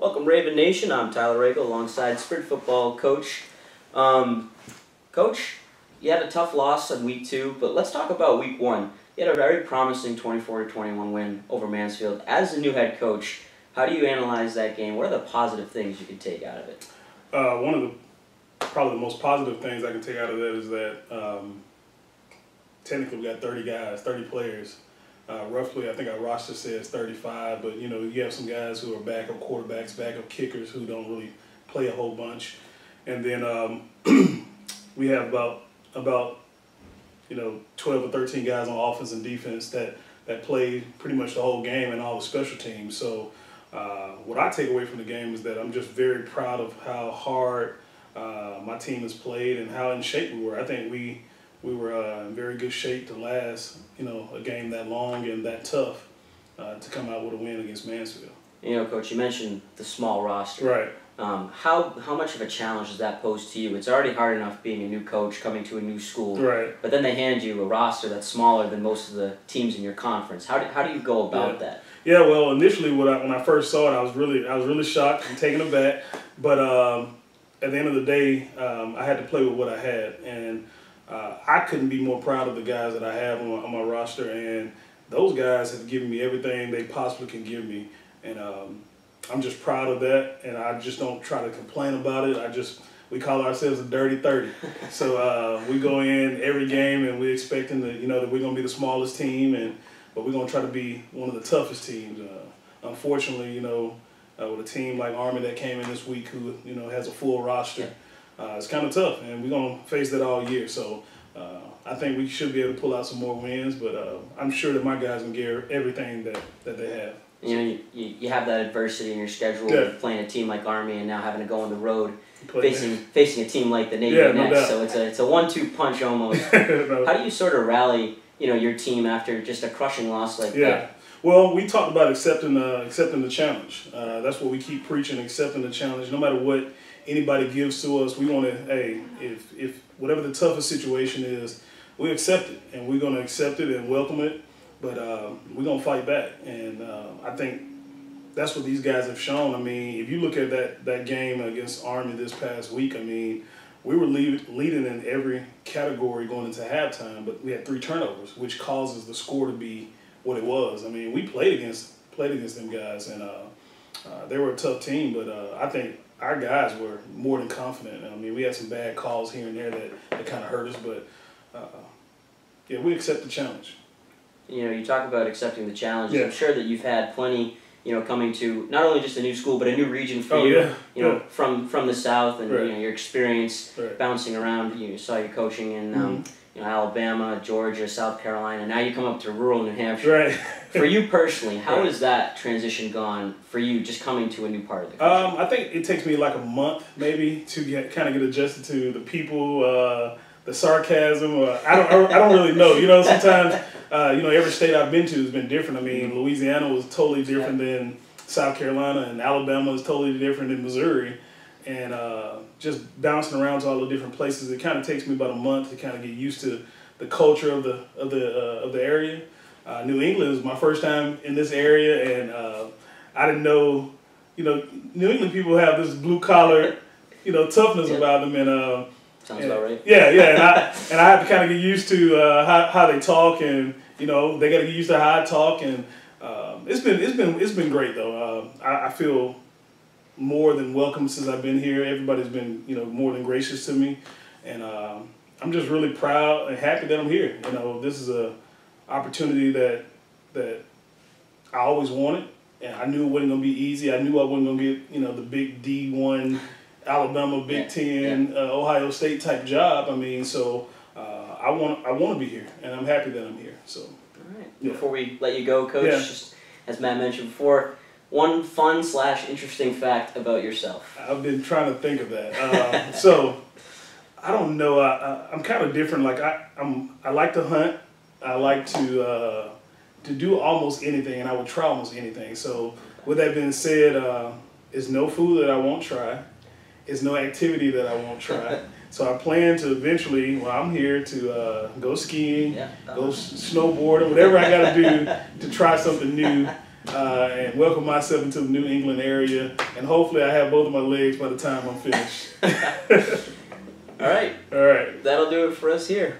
Welcome, Raven Nation. I'm Tyler Aragao alongside Spirit Football Coach. Coach, you had a tough loss in Week 2, but let's talk about Week 1. You had a very promising 24-21 win over Mansfield. As the new head coach, how do you analyze that game? What are the positive things you can take out of it? One of probably the most positive things I can take out of that is that technically we got 30 guys, 30 players. Roughly, I think our roster says 35, but you have some guys who are backup quarterbacks, backup kickers who don't really play a whole bunch, and then we have about 12 or 13 guys on offense and defense that play pretty much the whole game and all the special teams. So what I take away from the game is that I'm just very proud of how hard my team has played and how in shape we were. I think we were in very good shape to last, a game that long and that tough to come out with a win against Mansfield. Coach, you mentioned the small roster. Right. How much of a challenge does that pose to you? It's already hard enough being a new coach, coming to a new school. Right. But then they hand you a roster that's smaller than most of the teams in your conference. How do you go about that? Yeah, well, initially when I first saw it, I was really shocked and taken aback. But at the end of the day, I had to play with what I had, and I couldn't be more proud of the guys that I have on my roster, and those guys have given me everything they possibly can give me, and I'm just proud of that, and I just don't try to complain about it. We call ourselves a dirty 30. So we go in every game and we're expecting that we're going to be the smallest team, but we're going to try to be one of the toughest teams. Unfortunately, with a team like Army that came in this week who has a full roster, it's kind of tough, and we're going to face that all year. So I think we should be able to pull out some more wins, but I'm sure that my guys can give everything that they have. You have that adversity in your schedule, playing a team like Army and now having to go on the road, facing a team like the Navy next. So it's a 1-2 punch almost. No. How do you sort of rally your team after just a crushing loss like that? Well, we talked about accepting the challenge. That's what we keep preaching, accepting the challenge. No matter what anybody gives to us, we want to, if whatever the toughest situation is, we accept it, and we're going to accept it and welcome it, but we're going to fight back. And I think that's what these guys have shown. I mean, if you look at that game against Army this past week, I mean, we were leading in every category going into halftime, but we had 3 turnovers, which causes the score to be what it was. I mean, we played against them guys, and they were a tough team, but I think our guys were more than confident. I mean, we had some bad calls here and there that kind of hurt us, but we accept the challenge. You talk about accepting the challenge. Yeah. I'm sure that you've had plenty, coming to not only just a new school, but a new region for you. From the South, and your experience bouncing around. You saw your coaching in Alabama, Georgia, South Carolina. Now you come up to rural New Hampshire. Right. For you personally, how has that transition gone for you, just coming to a new part of the country? I think it takes me like a month maybe to kind of get adjusted to the people, the sarcasm. I don't really know. Sometimes every state I've been to has been different. I mean, Louisiana was totally different than South Carolina, and Alabama is totally different than Missouri. And just bouncing around to all the different places, it kind of takes me about a month to kind of get used to the culture of the area. New England was my first time in this area, and I didn't know. New England people have this blue collar, toughness about them, and sounds about right. Yeah, and I have to kind of get used to how they talk, and they got to get used to how I talk, and it's been great though. I feel more than welcome since I've been here. Everybody's been more than gracious to me, and I'm just really proud and happy that I'm here. This is a opportunity that I always wanted, and I knew it wasn't gonna be easy. I knew I wasn't gonna get the big D1 Alabama, Big Ten, Ohio State type job. I mean, so I want to be here, and I'm happy that I'm here. So all right. Before we let you go, Coach, just as Matt mentioned before, one fun/interesting fact about yourself. I've been trying to think of that. So I don't know. I'm kind of different. Like I like to hunt. I like to do almost anything, and I would try almost anything. So with that being said, it's no food that I won't try. It's no activity that I won't try. So I plan to eventually, while I'm here, to go skiing, go snowboarding, whatever I got to do to try something new. and welcome myself into the New England area. And hopefully I have both of my legs by the time I'm finished. All right. All right. That'll do it for us here.